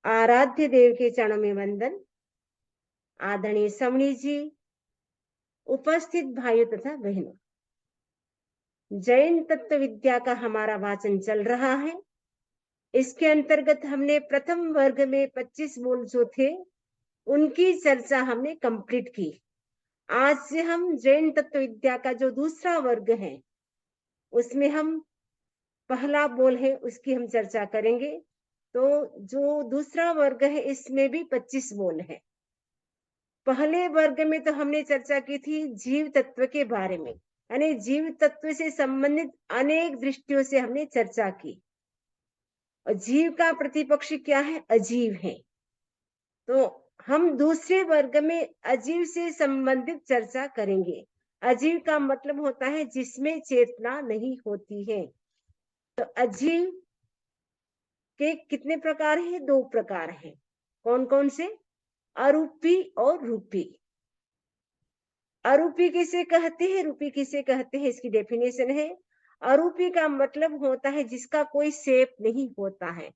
आराध्य देव के चरणों में वंदन। आदरणीय समणी जी, उपस्थित भाइयों तथा बहनों, जैन तत्व विद्या का हमारा वाचन चल रहा है। इसके अंतर्गत हमने प्रथम वर्ग में 25 मूल जो थे उनकी चर्चा हमने कंप्लीट की। आज से हम जैन तत्व विद्या का जो दूसरा वर्ग है उसमें हम पहला बोल है उसकी हम चर्चा करेंगे। तो जो दूसरा वर्ग है इसमें भी 25 बोल है। पहले वर्ग में तो हमने चर्चा की थी जीव तत्व के बारे में, यानी जीव तत्व से संबंधित अनेक दृष्टियों से हमने चर्चा की। और जीव का प्रतिपक्ष क्या है? अजीव है। तो हम दूसरे वर्ग में अजीव से संबंधित चर्चा करेंगे। अजीव का मतलब होता है जिसमें चेतना नहीं होती है। तो अजीव के कितने प्रकार हैं? 2 प्रकार हैं। कौन कौन से? अरूपी और रूपी। अरूपी किसे कहते हैं, रूपी किसे कहते हैं, इसकी डेफिनेशन है। अरूपी का मतलब होता है जिसका कोई शेप नहीं होता है,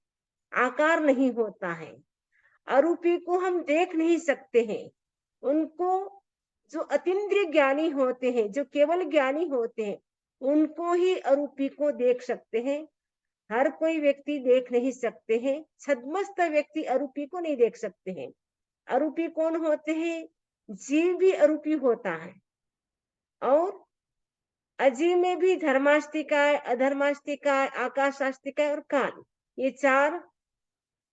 आकार नहीं होता है। अरूपी को हम देख नहीं सकते हैं। उनको जो अतीन्द्रिय ज्ञानी होते हैं, जो केवल ज्ञानी होते हैं, उनको ही अरूपी को देख सकते हैं। हर कोई व्यक्ति देख नहीं सकते हैं। छद्मस्त व्यक्ति अरूपी को नहीं देख सकते हैं। अरूपी कौन होते हैं? जीव भी अरूपी होता है। और अजीव में भी धर्मास्तिकाय, अधर्मास्तिकाय, आकाशास्तिकाय और काल, ये 4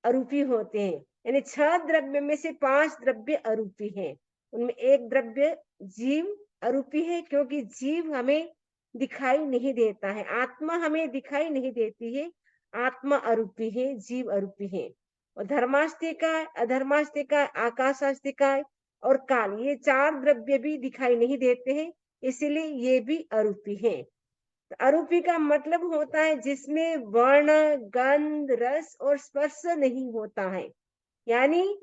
अरूपी होते हैं। यानी 6 द्रव्य में से 5 द्रव्य अरूपी हैं। उनमें एक द्रव्य जीव अरूपी है, क्योंकि जीव हमें दिखाई नहीं देता है, आत्मा हमें दिखाई नहीं देती है। आत्मा अरूपी है, जीव अरूपी है। और धर्मास्तिकाय, अधर्मास्तिकाय, आकाशास्तिकाय और काल, ये 4 द्रव्य भी दिखाई नहीं देते हैं, इसीलिए ये भी अरूपी है। तो अरूपी का मतलब होता है जिसमें वर्ण, गंध, रस और स्पर्श नहीं होता है। यानी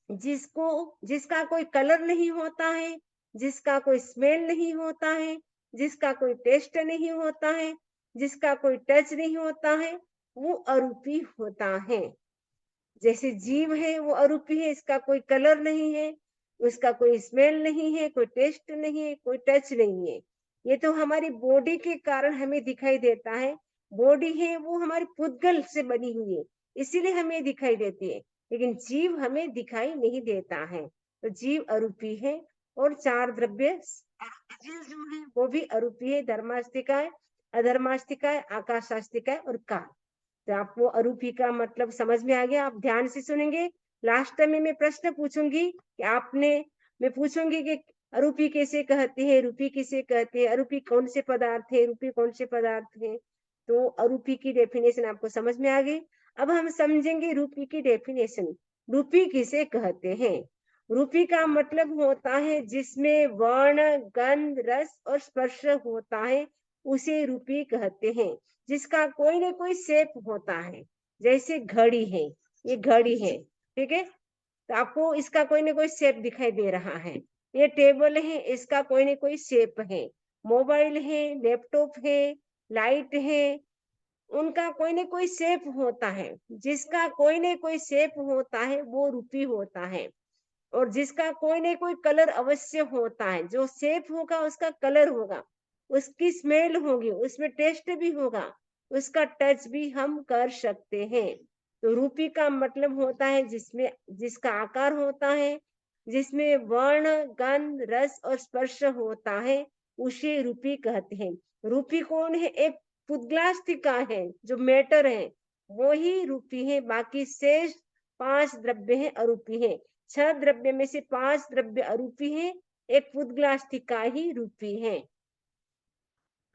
जिसका कोई कलर नहीं होता है, जिसका कोई स्मेल नहीं होता है, जिसका कोई टेस्ट नहीं होता है, जिसका कोई टच नहीं होता है, वो अरूपी होता है। जैसे जीव है वो अरूपी है, इसका कोई कलर नहीं है, उसका कोई स्मेल नहीं है, कोई टेस्ट नहीं है, कोई टच नहीं है। ये तो हमारी बॉडी के कारण हमें दिखाई देता है। बॉडी है वो हमारी पुद्गल से बनी हुई है, इसीलिए हमें दिखाई देती है, लेकिन जीव हमें दिखाई नहीं देता है। तो जीव अरूपी है। और 4 द्रव्य अजीव जो है वो भी अरूपी है, धर्मास्तिकाय, अधर्मास्तिकाय, आकाशास्तिकाय और काल। तो आपको अरूपी का मतलब समझ में आ गया? आप ध्यान से सुनेंगे। लास्ट में मैं प्रश्न पूछूंगी कि मैं पूछूंगी कि अरूपी कैसे कहते हैं, रूपी किसे कहते हैं, अरूपी कौन से पदार्थ है, रूपी कौन से पदार्थ है। तो अरूपी की डेफिनेशन आपको समझ में आ गई। अब हम समझेंगे रूपी की डेफिनेशन। रूपी किसे कहते हैं? रूपी का मतलब होता है जिसमें वर्ण, गंध, रस और स्पर्श होता है, उसे रूपी कहते हैं। जिसका कोई ना कोई शेप होता है। जैसे घड़ी है, ये घड़ी है, ठीक है, तो आपको इसका कोई ना कोई शेप दिखाई दे रहा है। ये टेबल है, इसका कोई ना कोई शेप है। मोबाइल है, लैपटॉप है, लाइट है, उनका कोई ना कोई शेप होता है। जिसका कोई ना कोई शेप होता है वो रूपी होता है। और जिसका कोई ना कोई कलर अवश्य होता है, जो शेप होगा उसका कलर होगा, उसकी स्मेल होगी, उसमें टेस्ट भी होगा, उसका टच भी हम कर सकते हैं। तो रूपी का मतलब होता है जिसका आकार होता है, जिसमें वर्ण, गंध, रस और स्पर्श होता है, उसे रूपी कहते हैं। रूपी कौन है? एक पुद्गलास्तिका है, जो मैटर है, वो ही रूपी है। बाकी शेष 5 द्रव्य है अरूपी है। 6 द्रव्य में से 5 द्रव्य अरूपी है, एक पुद्गलास्तिका ही रूपी है।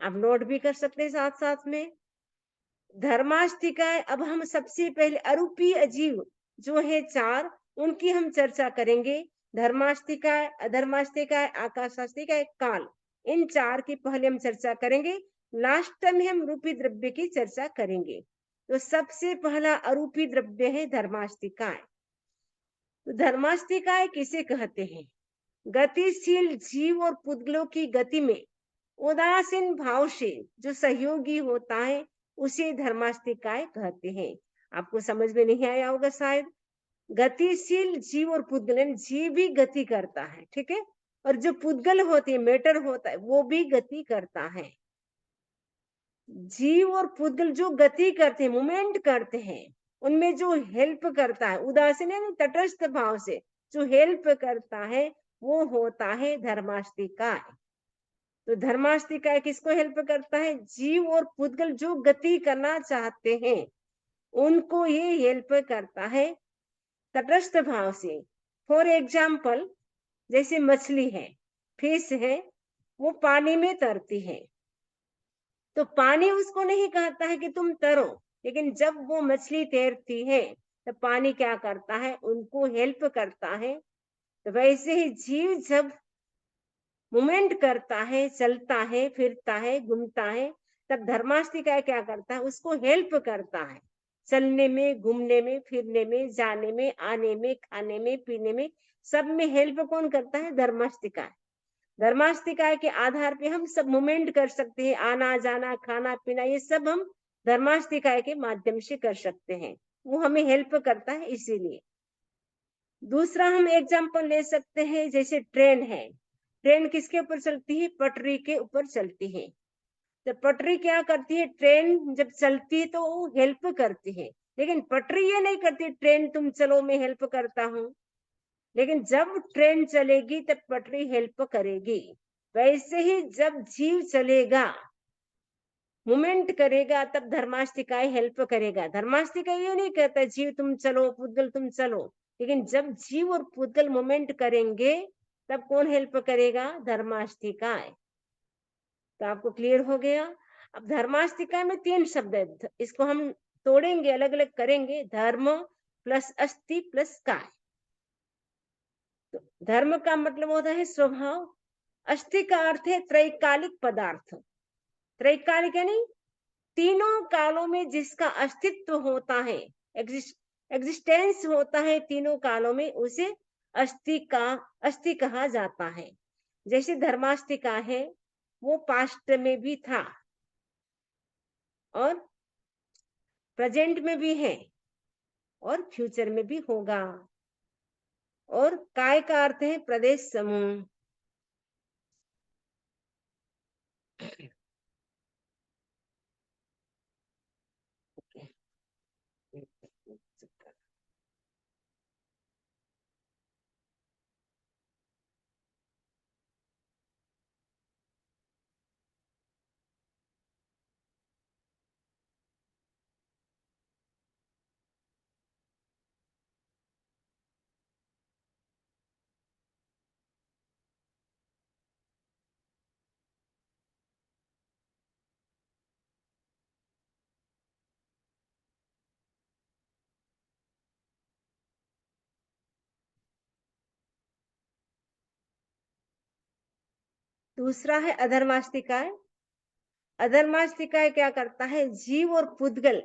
आप नोट भी कर सकते हैं साथ साथ में। धर्मास्तिकाय, अब हम सबसे पहले अरूपी अजीव जो है 4, उनकी हम चर्चा करेंगे। धर्मास्तिकाय, अधर्मास्तिकाय, आकाशास्तिकाय, काल, इन 4 की पहले हम चर्चा करेंगे। लास्ट में हम रूपी द्रव्य की चर्चा करेंगे। तो सबसे पहला अरूपी द्रव्य है धर्मास्तिकाय। तो धर्मास्तिकाय किसे कहते हैं? गतिशील जीव और पुद्गलों की गति में उदासीन भाव से जो सहयोगी होता है, उसे धर्मास्तिकाय कहते हैं। आपको समझ में नहीं आया होगा शायद, गतिशील जीव और पुद्गल, यानी जीव भी गति करता है, ठीक है, और जो पुद्गल होती है, मैटर होता है, वो भी गति करता है। जीव और पुद्गल जो गति करते हैं, मूवमेंट करते हैं, उनमें जो हेल्प करता है, उदासीन यानी तटस्थ भाव से जो हेल्प करता है, वो होता है धर्मास्तिकाय। तो धर्मास्तिकाय किसको हेल्प करता है? जीव और पुद्गल जो गति करना चाहते हैं, उनको ये हेल्प करता है तटस्थ भाव से। फॉर एग्जाम्पल, जैसे मछली है, फिश है, वो पानी में तैरती है, तो पानी उसको नहीं कहता है कि तुम तैरो, लेकिन जब वो मछली तैरती है, तो पानी क्या करता है? उनको हेल्प करता है। तो वैसे ही जीव जब मूवमेंट करता है, चलता है, फिरता है, घूमता है, तब धर्मास्तिकाय क्या करता है? उसको हेल्प करता है, चलने में, घूमने में, फिरने में, जाने में, आने में, खाने में, पीने में, सब में हेल्प कौन करता है? धर्मास्तिकाय। धर्मास्तिकाय के आधार पे हम सब मूवमेंट कर सकते हैं, आना जाना, खाना पीना, ये सब हम धर्मास्तिकाय के माध्यम से कर सकते हैं, वो हमें हेल्प करता है इसीलिए। दूसरा हम एग्जाम्पल ले सकते हैं, जैसे ट्रेन है, ट्रेन किसके ऊपर चलती है? पटरी के ऊपर चलती है। तो पटरी क्या करती है? ट्रेन जब चलती है तो वो हेल्प करती है, लेकिन पटरी ये नहीं करती ट्रेन तुम चलो मैं हेल्प करता हूँ, लेकिन जब ट्रेन चलेगी तब पटरी हेल्प करेगी। वैसे ही जब जीव चलेगा, मूवमेंट करेगा, तब धर्मास्तिकाय हेल्प करेगा। धर्मास्तिकाय ये नहीं कहता जीव तुम चलो, पुद्गल तुम चलो, लेकिन जब जीव और पुद्गल मूवमेंट करेंगे, तब कौन हेल्प करेगा? धर्मास्तिकाय। तो आपको क्लियर हो गया? अब धर्मास्तिकाय में 3 शब्द है, इसको हम तोड़ेंगे, अलग अलग करेंगे। धर्म प्लस अस्थि प्लस काय। तो धर्म का मतलब होता है स्वभाव, अस्थि का अर्थ है त्रैकालिक पदार्थ। त्रैकालिक यानी तीनों कालों में जिसका अस्तित्व होता है, एग्जिस्टेंस होता है तीनों कालों में, उसे अस्थि कहा जाता है। जैसे धर्मास्तिका है, वो पास्ट में भी था और प्रेजेंट में भी है और फ्यूचर में भी होगा। और काय का अर्थ है प्रदेश समूह। दूसरा है अधर्मास्तिकाय। अधर्मास्तिकाय क्या करता है? जीव और पुद्गल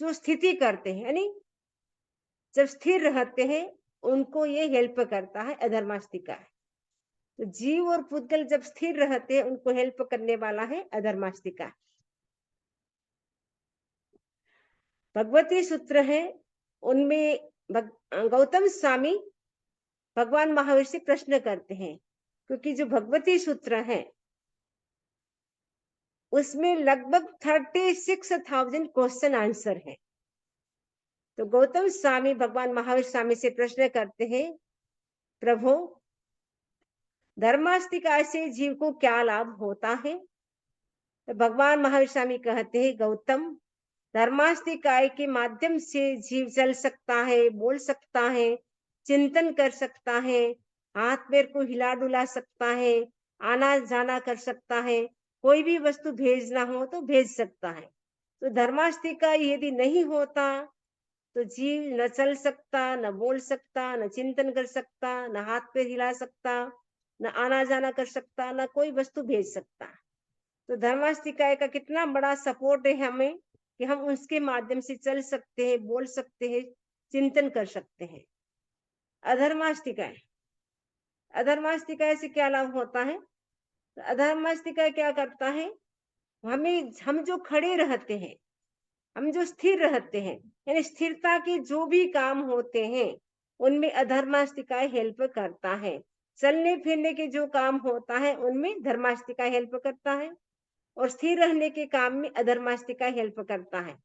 जो स्थिति करते हैं, यानी जब स्थिर रहते हैं, उनको ये हेल्प करता है अधर्मास्तिकाय। तो जीव और पुद्गल जब स्थिर रहते हैं, उनको हेल्प करने वाला है अधर्मास्तिकाय। भगवती सूत्र है, उनमें गौतम स्वामी भगवान महावीर से प्रश्न करते हैं, क्योंकि जो भगवती सूत्र है उसमें लगभग 36,000 क्वेश्चन आंसर है। तो गौतम स्वामी भगवान महावीर स्वामी से प्रश्न करते हैं, प्रभु धर्मास्तिकाय से जीव को क्या लाभ होता है? तो भगवान महावीर स्वामी कहते हैं, गौतम धर्मास्तिकाय के माध्यम से जीव चल सकता है, बोल सकता है, चिंतन कर सकता है, हाथ पैर को हिला डुला सकता है, आना जाना कर सकता है, कोई भी वस्तु भेजना हो तो भेज सकता है। तो धर्मास्तिकाय यदि नहीं होता तो जीव न चल सकता, न बोल सकता, न चिंतन कर सकता, न हाथ पैर हिला सकता, न आना जाना कर सकता, न कोई वस्तु भेज सकता। तो धर्मास्तिकाय का कितना बड़ा सपोर्ट है हमें कि हम उसके माध्यम से चल सकते हैं, बोल सकते हैं, चिंतन कर सकते हैं। अधर्मास्तिकाय, अधर्मास्तिकाय से क्या लाभ होता है? तो अधर्मास्तिकाय क्या करता है? हम जो खड़े रहते हैं, हम जो स्थिर रहते हैं, यानी स्थिरता के जो भी काम होते हैं उनमें अधर्माष्टिकाय हेल्प करता है। चलने फिरने के जो काम होता है उनमें धर्माष्टिकाय हेल्प करता है, और स्थिर रहने के काम में अधर्माष्टिकाय हेल्प करता है।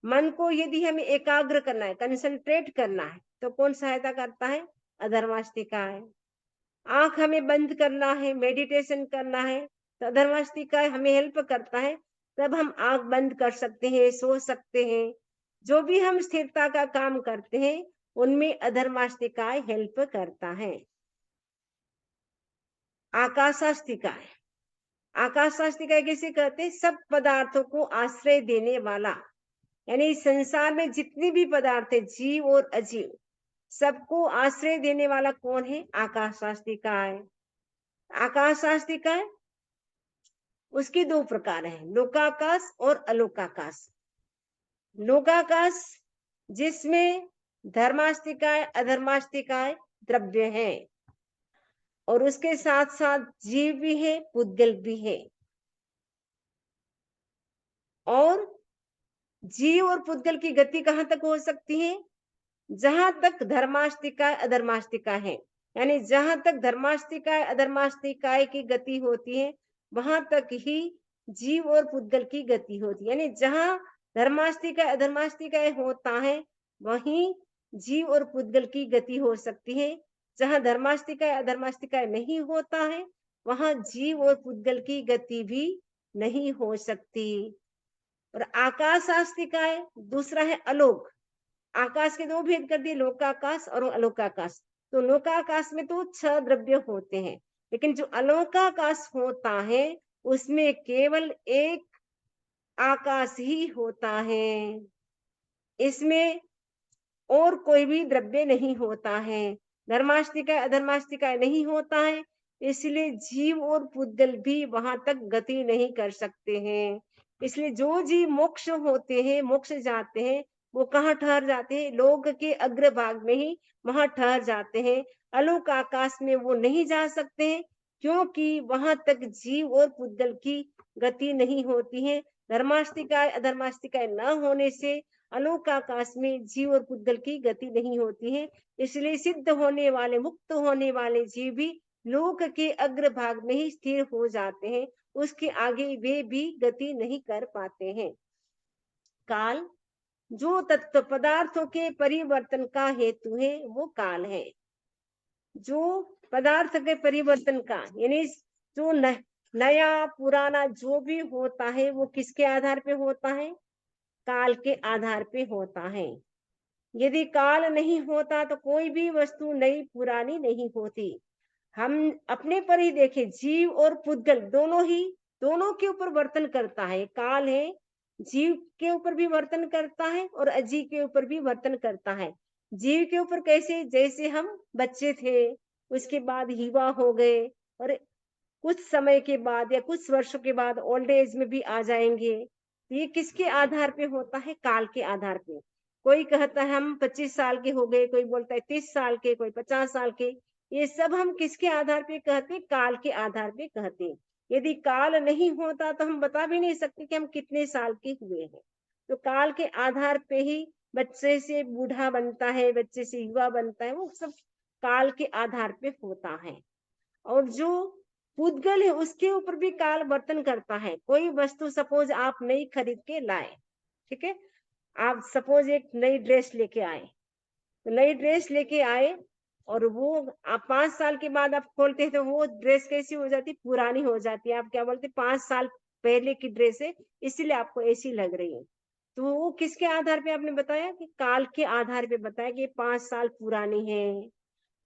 मन को यदि हमें एकाग्र करना है, कंसंट्रेट करना है, तो कौन सहायता करता है? अधर्माष्टिकाय। आंख हमें बंद करना है, मेडिटेशन करना है, तो अधर्माष्टिकाय हमें हेल्प करता है। तब हम आंख बंद कर सकते हैं, सो सकते हैं। जो भी हम स्थिरता का काम करते हैं उनमें अधर्माष्टिकाय हेल्प करता है। आकाशास्तिकाय, आकाशास्तिकाय किसे कहते हैं? सब पदार्थों को आश्रय देने वाला, यानी संसार में जितनी भी पदार्थ है, जीव और अजीव, सबको आश्रय देने वाला कौन है? आकाशास्तिकाय। आकाशास्तिकाय उसके दो प्रकार हैं, लोकाकाश और अलोकाकाश। लोकाकाश जिसमें धर्मास्तिकाय अधर्मास्तिकाय द्रव्य है, और उसके साथ साथ जीव भी है, पुद्गल भी है। और जीव और पुद्गल की गति कहां तक हो सकती है? जहां तक धर्मास्तिकाय अधर्मास्तिकाय है, यानी जहां तक धर्मास्तिकाय अधर्मास्तिकाय की गति होती है वहां तक ही जीव और पुद्गल की गति होती है। यानी जहां धर्मास्तिकाय अधर्मास्तिकाय होता है वहीं जीव और पुद्गल की गति हो सकती है। जहां धर्मास्तिकाय अधर्मास्तिकाय नहीं होता है वहां जीव और पुद्गल की गति भी नहीं हो सकती। और आकाशास्तिकाय दूसरा है अलोक। आकाश के दो भेद कर दिए, लोकाकाश और अलोकाकाश। तो लोकाकाश में तो 6 द्रव्य होते हैं, लेकिन जो अलोकाकाश होता है उसमें केवल एक आकाश ही होता है। इसमें और कोई भी द्रव्य नहीं होता है। धर्मास्तिकाय अधर्मास्तिकाय नहीं होता है, इसलिए जीव और पुद्गल भी वहां तक गति नहीं कर सकते हैं। इसलिए जो जीव मोक्ष होते हैं, मोक्ष जाते हैं, वो कहाँ ठहर जाते हैं? लोक के अग्रभाग में ही वहां ठहर जाते हैं। अलोक आकाश में वो नहीं जा सकते हैं, क्योंकि वहां तक जीव और पुद्गल की गति नहीं होती है। धर्मास्तिकाय अधर्मास्तिकाय न होने से अलोक आकाश में जीव और पुद्गल की गति नहीं होती है। इसलिए सिद्ध होने वाले, मुक्त होने वाले जीव भी लोक के अग्रभाग में ही स्थिर हो जाते हैं, उसके आगे वे भी गति नहीं कर पाते हैं। काल जो तत्व पदार्थों के परिवर्तन का हेतु है वो काल है। जो पदार्थ के परिवर्तन का, यानी जो नया पुराना जो भी होता है वो किसके आधार पे होता है? काल के आधार पे होता है। यदि काल नहीं होता तो कोई भी वस्तु नई पुरानी नहीं होती। हम अपने पर ही देखें, जीव और पुद्गल दोनों के ऊपर वर्तन करता है। काल है, जीव के ऊपर भी वर्तन करता है और अजीव के ऊपर भी वर्तन करता है। जीव के ऊपर कैसे? जैसे हम बच्चे थे, उसके बाद युवा हो गए, और कुछ समय के बाद या कुछ वर्षों के बाद ओल्ड एज में भी आ जाएंगे। ये किसके आधार पे होता है? काल के आधार पे। कोई कहता है हम 25 साल के हो गए, कोई बोलता है 30 साल के, कोई 50 साल के। ये सब हम किसके आधार पे कहते हैं? काल के आधार पे कहते हैं। यदि काल नहीं होता तो हम बता भी नहीं सकते कि हम कितने साल के हुए हैं। तो काल के आधार पे ही बच्चे से बूढ़ा बनता है, बच्चे से युवा बनता है, वो सब काल के आधार पे होता है। और जो पुद्गल है उसके ऊपर भी काल वर्तन करता है। कोई वस्तु सपोज आप नई खरीद के लाए, ठीक है, आप सपोज एक नई ड्रेस लेके आए, तो नई ड्रेस लेके आए और वो आप 5 साल के बाद आप खोलते हैं तो वो ड्रेस कैसी हो जाती? पुरानी हो जाती है। आप क्या बोलते? 5 साल पहले की ड्रेस है इसीलिए आपको ऐसी लग रही है। तो वो किसके आधार पे आपने बताया? कि काल के आधार पे बताया कि 5 साल पुरानी है।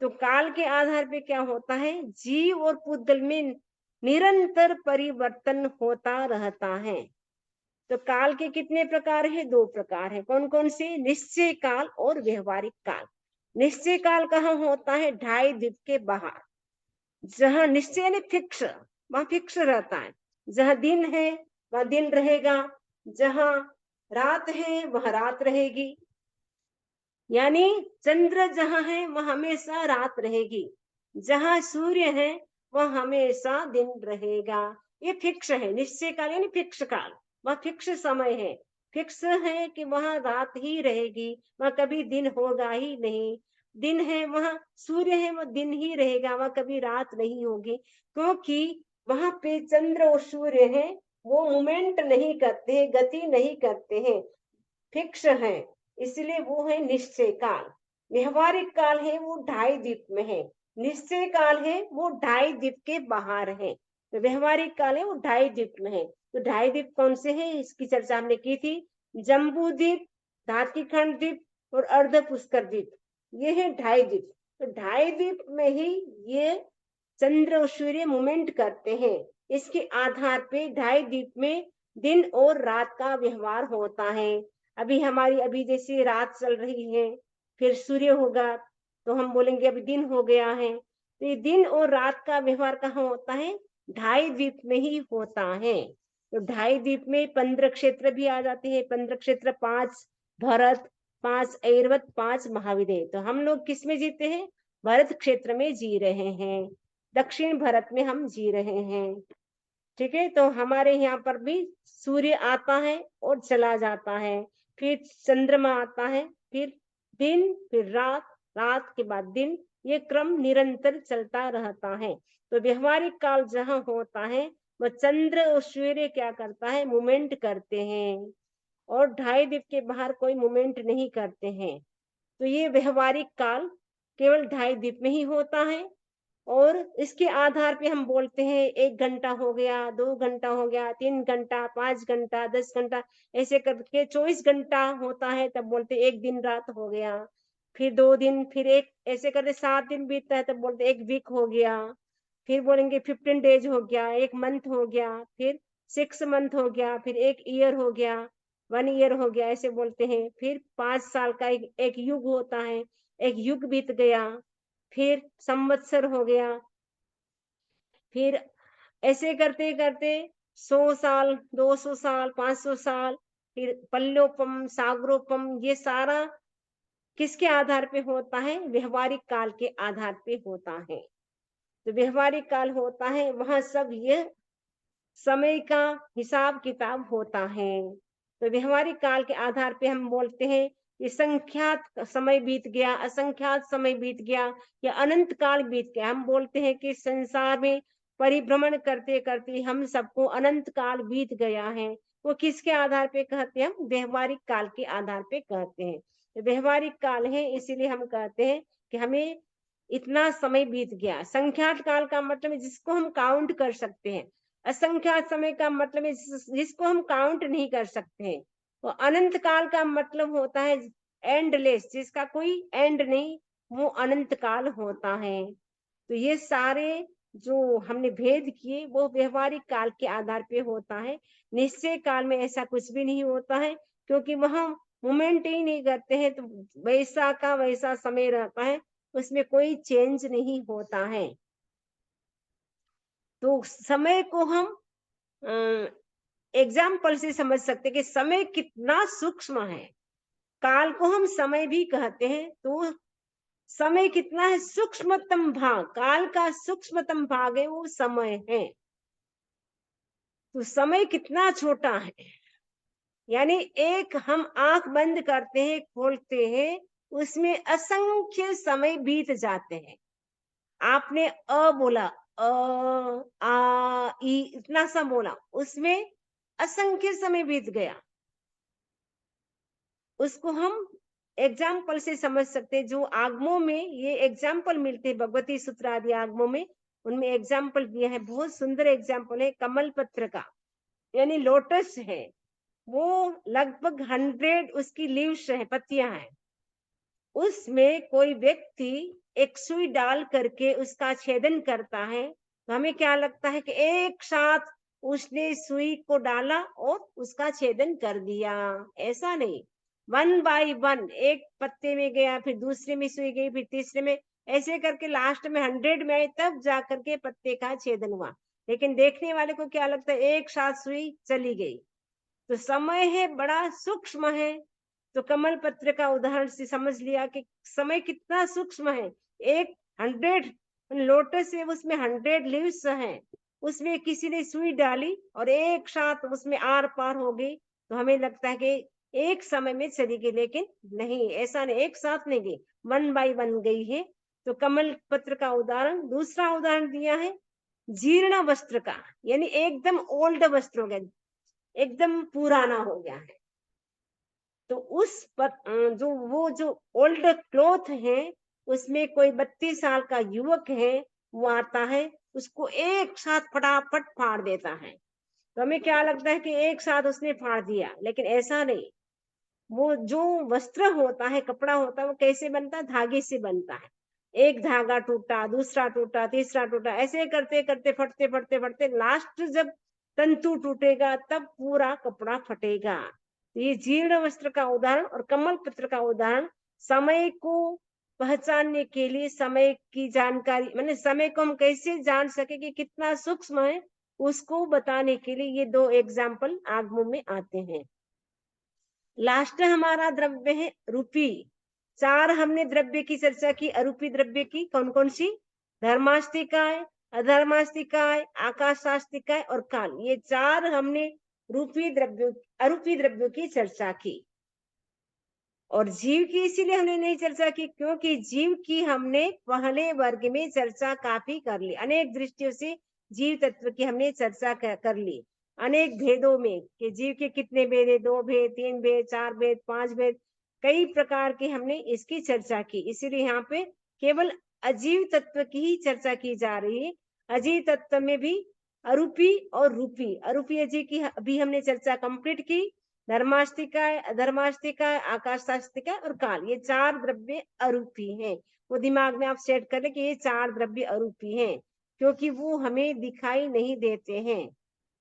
तो काल के आधार पे क्या होता है? जीव और पुद्गल में निरंतर परिवर्तन होता रहता है। तो काल के कितने प्रकार है? 2 प्रकार है। कौन कौन से? निश्चय काल और व्यवहारिक काल। निश्चय काल कहाँ होता है? 2.5 द्वीप के बाहर, जहां निश्चय यानी फिक्स, वहां फिक्स रहता है। जहां दिन है वहां दिन रहेगा, जहां रात है वहां रात रहेगी। यानी चंद्र जहां है वह हमेशा रात रहेगी, जहां सूर्य है वह हमेशा दिन रहेगा। ये फिक्स है। निश्चय काल यानी फिक्स काल, वह फिक्स समय है। फिक्स है कि वहां रात ही रहेगी, वहां कभी दिन होगा ही नहीं। दिन है वहां, सूर्य है वो दिन ही रहेगा, वहां कभी रात नहीं होगी, क्योंकि वहां पे चंद्र और सूर्य है, वो मूवमेंट नहीं करते हैं, गति नहीं करते हैं, फिक्स है। इसलिए वो है निश्चय काल। व्यवहारिक काल है वो ढाई द्वीप में है। निश्चय काल है वो ढाई द्वीप के बाहर है। तो व्यवहारिक काल है वो ढाई द्वीप में है। तो ढाई द्वीप कौन से हैं, इसकी चर्चा हमने की थी। जम्बू द्वीप, धात्रिखंड द्वीप और अर्ध पुष्कर द्वीप, ये है ढाई द्वीप। तो ढाई द्वीप में ही ये चंद्र और सूर्य मूवमेंट करते हैं। इसके आधार पे ढाई द्वीप में दिन और रात का व्यवहार होता है। अभी हमारी अभी जैसे रात चल रही है, फिर सूर्य होगा तो हम बोलेंगे अभी दिन हो गया है। तो ये दिन और रात का व्यवहार कहाँ होता है, ढाई द्वीप में ही होता है। तो ढाई द्वीप में 15 क्षेत्र भी आ जाते हैं। 15 क्षेत्र, 5 भरत, 5 ऐरावत, 5 महाविद्य। तो हम लोग किस में जीते हैं, भरत क्षेत्र में जी रहे हैं, दक्षिण भारत में हम जी रहे हैं। ठीक है, तो हमारे यहाँ पर भी सूर्य आता है और चला जाता है, फिर चंद्रमा आता है, फिर दिन, फिर रात, रात के बाद दिन, ये क्रम निरंतर चलता रहता है। तो व्यवहारिक काल जहाँ होता है वह चंद्र और सूर्य क्या करता है, मूवमेंट करते हैं, और ढाई द्वीप के बाहर कोई मूवमेंट नहीं करते हैं। तो ये व्यवहारिक काल केवल ढाई द्वीप में ही होता है। और इसके आधार पे हम बोलते हैं 1 घंटा हो गया, 2 घंटा हो गया, 3 घंटा, 5 घंटा, 10 घंटा, ऐसे करके 24 घंटा होता है, तब बोलते 1 दिन रात हो गया। फिर 2 दिन, फिर 1, ऐसे करके 7 दिन बीतता है, तब बोलते 1 वीक हो गया। फिर बोलेंगे 15 डेज हो गया, 1 मंथ हो गया, फिर 6 मंथ हो गया, फिर 1 ईयर हो गया, 1 ईयर हो गया, ऐसे बोलते हैं। फिर 5 साल का एक युग होता है, एक युग बीत गया, फिर संवत्सर हो गया। फिर ऐसे करते करते 100 साल, 200 साल, 500 साल, फिर पल्लोपम, सागरोपम, ये सारा किसके आधार पे होता है, व्यवहारिक काल के आधार पे होता है। तो व्यवहारिक काल होता है वहां सब ये समय का हिसाब किताब होता है। तो व्यवहारिक काल के आधार पे हम बोलते हैं कि संख्यात समय बीत गया, असंख्यात समय बीत गया, या अनंत काल बीत गया। हम बोलते हैं कि संसार में परिभ्रमण करते करते हम सबको अनंत काल बीत गया है। वो किसके आधार पे कहते हैं, हम व्यवहारिक काल के आधार पे कहते हैं। तो व्यवहारिक काल है, इसीलिए हम कहते हैं कि हमें इतना समय बीत गया। संख्यात काल का मतलब जिसको हम काउंट कर सकते हैं, असंख्यात समय का मतलब है जिसको हम काउंट नहीं कर सकते हैं। तो अनंत काल का मतलब होता है एंडलेस, जिसका कोई एंड नहीं, वो अनंत काल होता है। तो ये सारे जो हमने भेद किए वो व्यवहारिक काल के आधार पे होता है। निश्चय काल में ऐसा कुछ भी नहीं होता है, क्योंकि वहां मूवमेंट ही नहीं करते हैं, तो वैसा का वैसा समय रहता है, उसमें कोई चेंज नहीं होता है। तो समय को हम एग्जाम्पल से समझ सकते कि समय कितना सूक्ष्म है। काल को हम समय भी कहते हैं, तो समय कितना है, सूक्ष्मतम भाग, काल का सूक्ष्मतम भाग है वो समय है। तो समय कितना छोटा है, यानी एक हम आंख बंद करते हैं, खोलते हैं, उसमें असंख्य समय बीत जाते हैं। आपने बोला, आ ई इतना सा बोला, उसमें असंख्य समय बीत गया। उसको हम एग्जाम्पल से समझ सकते हैं। जो आगमों में ये एग्जाम्पल मिलते हैं, भगवती सूत्र आदि आगमों में, उनमें एग्जाम्पल दिया है। बहुत सुंदर एग्जाम्पल है कमल पत्र का, यानी लोटस है, वो लगभग 100 उसकी लीव्स है, पत्तियां हैं। उसमें कोई व्यक्ति एक सुई डाल करके उसका छेदन करता है, तो हमें क्या लगता है कि एक साथ उसने सुई को डाला और उसका छेदन कर दिया। ऐसा नहीं, 1 बाय 1, एक पत्ते में गया, फिर दूसरे में सुई गई, फिर तीसरे में, ऐसे करके लास्ट में 100 में आई, तब जा करके पत्ते का छेदन हुआ। लेकिन देखने वाले को क्या लगता है, एक साथ सुई चली गई। तो समय है बड़ा सूक्ष्म है। तो कमल पत्र का उदाहरण से समझ लिया कि समय कितना सूक्ष्म है। एक 100 लोटस है, उसमें 100 लीव्स हैं, उसमें किसी ने सुई डाली और एक साथ उसमें आर पार हो गई, तो हमें लगता है कि एक समय में चली गई, लेकिन नहीं, ऐसा नहीं, एक साथ नहीं गई, 1 बाय 1 गई है। तो कमल पत्र का उदाहरण, दूसरा उदाहरण दिया है जीर्ण वस्त्र का, यानी एकदम ओल्ड वस्त्र हो गया, एकदम पुराना हो गया है। तो उस पर जो ओल्ड क्लॉथ है, उसमें कोई 32 साल का युवक है, वो आता है, उसको एक साथ फटाफट फाड़ देता है। तो हमें क्या लगता है कि एक साथ उसने फाड़ दिया, लेकिन ऐसा नहीं। वो जो वस्त्र होता है, कपड़ा होता है, वो कैसे बनता है? धागे से बनता है। एक धागा टूटा, दूसरा टूटा, तीसरा टूटा, ऐसे करते करते, फटते फटते फटते लास्ट जब तंतु टूटेगा, तब पूरा कपड़ा फटेगा। ये जीर्ण वस्त्र का उदाहरण और कमल पत्र का उदाहरण समय को पहचानने के लिए, समय की जानकारी, माने समय को हम कैसे जान सके कि कितना सूक्ष्म है, उसको बताने के लिए ये दो एग्जाम्पल आगमों में आते हैं। लास्ट हमारा द्रव्य है रूपी। 4 हमने द्रव्य की चर्चा की, अरूपी द्रव्य की। कौन कौन सी? धर्मास्तिकाय, अधर्मास्तिकाय, आकाशास्तिकाय और काल। ये 4 हमने रूपी द्रव्यों, अरूपी द्रव्यों की चर्चा की। और जीव की इसीलिए हमने नहीं चर्चा की, क्योंकि जीव की हमने पहले वर्ग में चर्चा काफी कर ली। अनेक दृष्टियों से जीव तत्व की हमने चर्चा कर ली, अनेक भेदों में, कि जीव के कितने भेद है, 2 भेद, 3 भेद, 4 भेद, 5 भेद, कई प्रकार के हमने इसकी चर्चा की। इसीलिए यहाँ पे केवल अजीव तत्व की ही चर्चा की जा रही है। अजीव तत्व में भी अरूपी और रूपी, अरूपी अजीव की अभी हमने चर्चा कंप्लीट की। धर्मास्तिकाय, अधर्मास्तिकाय, आकाशास्तिकाय और काल, ये 4 द्रव्य अरूपी हैं। वो दिमाग में आप सेट कर ले कि ये 4 द्रव्य अरूपी हैं, क्योंकि वो हमें दिखाई नहीं देते हैं।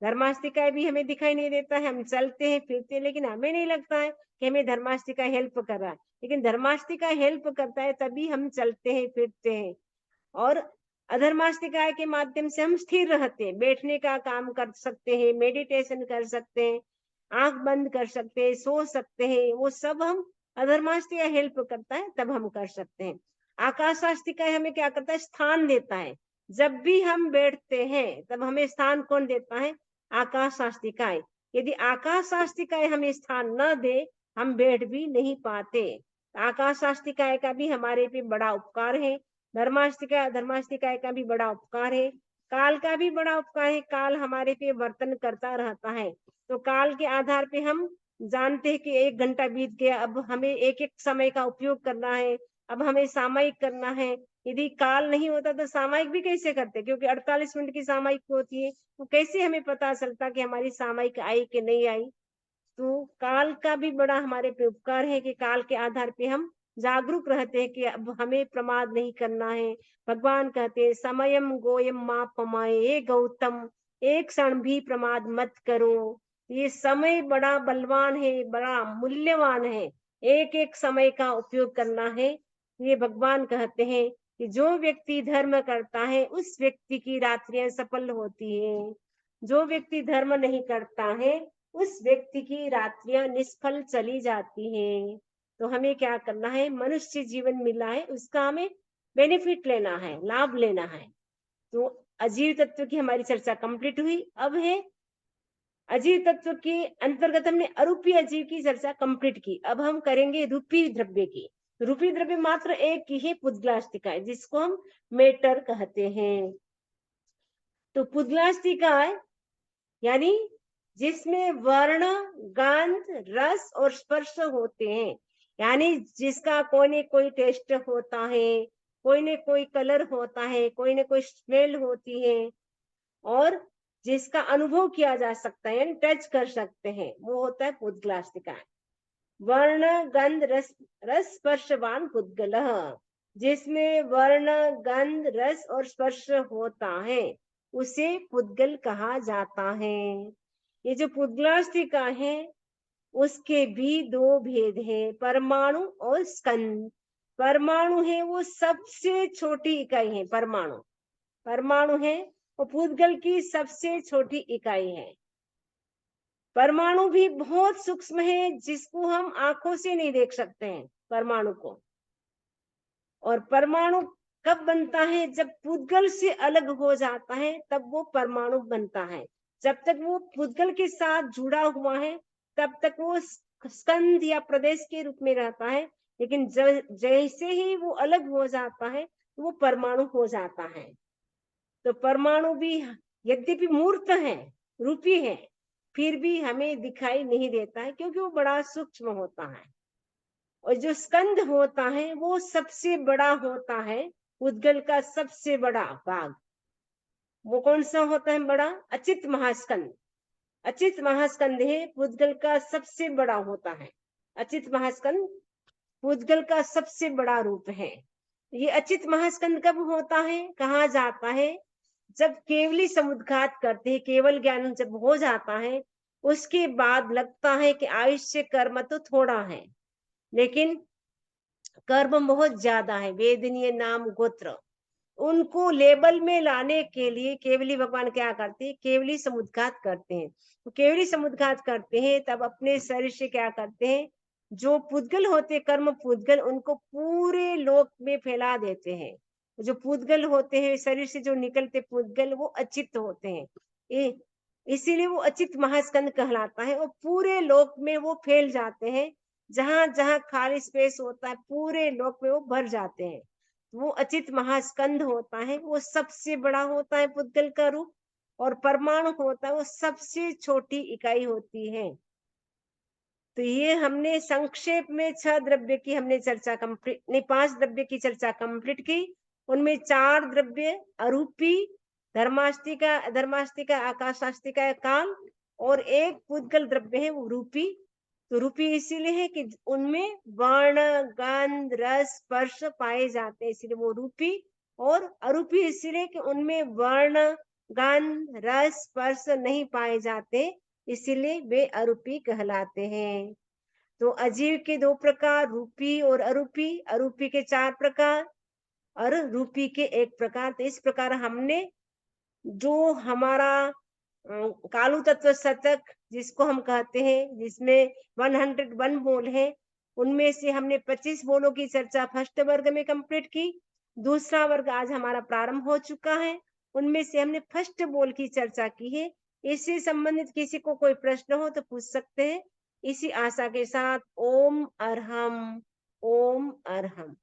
धर्मास्तिकाय भी हमें दिखाई नहीं देता है, हम चलते हैं फिरते हैं, लेकिन हमें नहीं लगता है कि हमें धर्मास्तिकाय हेल्प कर रहा है। लेकिन धर्मास्तिकाय हेल्प करता है, तभी हम चलते हैं फिरते हैं। और अधर्मास्तिकाय के माध्यम से हम स्थिर रहते हैं, बैठने का काम कर सकते हैं, मेडिटेशन कर सकते हैं, आंख बंद कर सकते हैं, सो सकते हैं। वो सब हम, अधर्मास्तिकाय हेल्प करता है, तब हम कर सकते हैं। आकाशास्तिकाय हमें क्या करता है? स्थान देता है। जब भी हम बैठते हैं, तब हमें स्थान कौन देता है? आकाशास्तिकाय। यदि आकाशास्तिकाय हमें स्थान न दे, हम बैठ भी नहीं पाते। आकाशास्तिकाय का भी हमारे पे बड़ा उपकार है। धर्मास्तिकाय, धर्मास्तिकाय का भी बड़ा उपकार है। काल का भी बड़ा उपकार है। काल हमारे पे वर्तन करता रहता है, तो काल के आधार पे हम जानते हैं कि 1 घंटा बीत गया, अब हमें एक एक समय का उपयोग करना है, अब हमें सामयिक करना है। यदि काल नहीं होता तो सामयिक भी कैसे करते? क्योंकि 48 मिनट की सामयिक होती है, तो कैसे हमें पता चलता कि हमारी सामयिक आई कि नहीं आई? तो काल का भी बड़ा हमारे पे उपकार है कि काल के आधार पे हम जागरूक रहते हैं कि अब हमें प्रमाद नहीं करना है। भगवान कहते हैं समयम गोयम मा पमाए, हे गौतम एक क्षण भी प्रमाद मत करो। ये समय बड़ा बलवान है, बड़ा मूल्यवान है, एक एक समय का उपयोग करना है। ये भगवान कहते हैं कि जो व्यक्ति धर्म करता है, उस व्यक्ति की रात्रियां सफल होती है। जो व्यक्ति धर्म नहीं करता है, उस व्यक्ति की रात्रियां निष्फल चली जाती हैं। तो हमें क्या करना है? मनुष्य जीवन मिला है, उसका हमें बेनिफिट लेना है, लाभ लेना है। तो अजीव तत्व की हमारी चर्चा कंप्लीट हुई। अब है अजीव तत्व के अंतर्गत हमने अरूपी अजीव की चर्चा कंप्लीट की। अब हम करेंगे रूपी द्रव्य की। रूपी द्रव्य मात्र एक ही है, पुद्गलास्तिकाय, जिसको हम मेटर कहते हैं। तो पुद्गलास्तिकाय यानी जिसमें वर्ण, गंध, रस और स्पर्श होते हैं, यानी जिसका कोई न कोई टेस्ट होता है, कोई न कोई कलर होता है, कोई न कोई स्मेल होती है, और जिसका अनुभव किया जा सकता है, यानी टच कर सकते हैं, वो होता है पुद्गलास्तिकाय। वर्ण, गंध, रस, रस स्पर्शवान पुद्गलः, जिसमें वर्ण, गंध, रस और स्पर्श होता है, उसे पुद्गल कहा जाता है। ये जो पुद्गलास्तिका है, उसके भी 2 भेद हैं, परमाणु और स्कंद। परमाणु है वो सबसे छोटी इकाई है, परमाणु। परमाणु है वो पुद्गल की सबसे छोटी इकाई है। परमाणु भी बहुत सूक्ष्म है, जिसको हम आंखों से नहीं देख सकते हैं परमाणु को। और परमाणु कब बनता है? जब पुद्गल से अलग हो जाता है, तब वो परमाणु बनता है। जब तक वो पुद्गल के साथ जुड़ा हुआ है, तब तक वो स्कंद या प्रदेश के रूप में रहता है, लेकिन जैसे ही वो अलग हो जाता है वो परमाणु हो जाता है। तो परमाणु भी यद्यपि मूर्त है, रूपी है, फिर भी हमें दिखाई नहीं देता है क्योंकि वो बड़ा सूक्ष्म होता है। और जो स्कंद होता है वो सबसे बड़ा होता है, उद्गल का सबसे बड़ा भाग। वो कौन सा होता है बड़ा? अचित महास्कंद। अचित महास्कंद है पुद्गल का सबसे बड़ा होता है। अचित महास्कंद पुद्गल का सबसे बड़ा रूप है। ये अचित महास्कंद कब होता है, कहा जाता है? जब केवली समुद्घात करते हैं, केवल ज्ञान जब हो जाता है, उसके बाद लगता है कि आयुष्य कर्म तो थोड़ा है, लेकिन कर्म बहुत ज्यादा है। वेदनीय नाम गोत्र, उनको लेबल में लाने के लिए केवली भगवान क्या करते हैं? केवली समुद्घात करते हैं। तो केवली समुद्घात करते हैं तब अपने शरीर से क्या करते हैं? जो पुद्गल होते कर्म पुद्गल, उनको पूरे लोक में फैला देते हैं। जो पुद्गल होते हैं शरीर से जो निकलते पुद्गल, वो अचित होते हैं, इसीलिए वो अचित महास्कंद कहलाता है। और पूरे लोक में वो फैल जाते हैं, जहां जहां खाली स्पेस होता है पूरे लोक में वो भर जाते हैं। वो अचित महास्कंद होता है, वो सबसे बड़ा होता है पुद्गल का रूप। और परमाणु होता है वो सबसे छोटी इकाई होती है। तो ये हमने संक्षेप में 6 द्रव्य की हमने चर्चा कंप्लीट नहीं 5 द्रव्य की चर्चा कंप्लीट की। उनमें 4 द्रव्य अरूपी, धर्मास्तिका, अधर्मास्तिका, आकाशास्तिका, काल, और एक पुद्गल द्रव्य है वो रूपी। तो रूपी इसीलिए है कि उनमें वर्ण, गंध, रस, स्पर्श पाए जाते हैं, इसीलिए वो रूपी। और अरूपी इसीलिए कि उनमें वर्ण, गंध, रस, स्पर्श नहीं पाए जाते, इसीलिए वे अरूपी कहलाते हैं। तो अजीव के 2 प्रकार, रूपी और अरूपी। अरूपी के 4 प्रकार और रूपी के 1 प्रकार। तो इस प्रकार हमने जो हमारा कालू तत्व शतक जिसको हम कहते हैं, जिसमें 101 बोल है, उनमें से हमने 25 बोलों की चर्चा फर्स्ट वर्ग में कंप्लीट की। दूसरा वर्ग आज हमारा प्रारंभ हो चुका है, उनमें से हमने फर्स्ट बोल की चर्चा की है। इससे संबंधित किसी को कोई प्रश्न हो तो पूछ सकते हैं। इसी आशा के साथ ओम अरहम, ओम अरहम।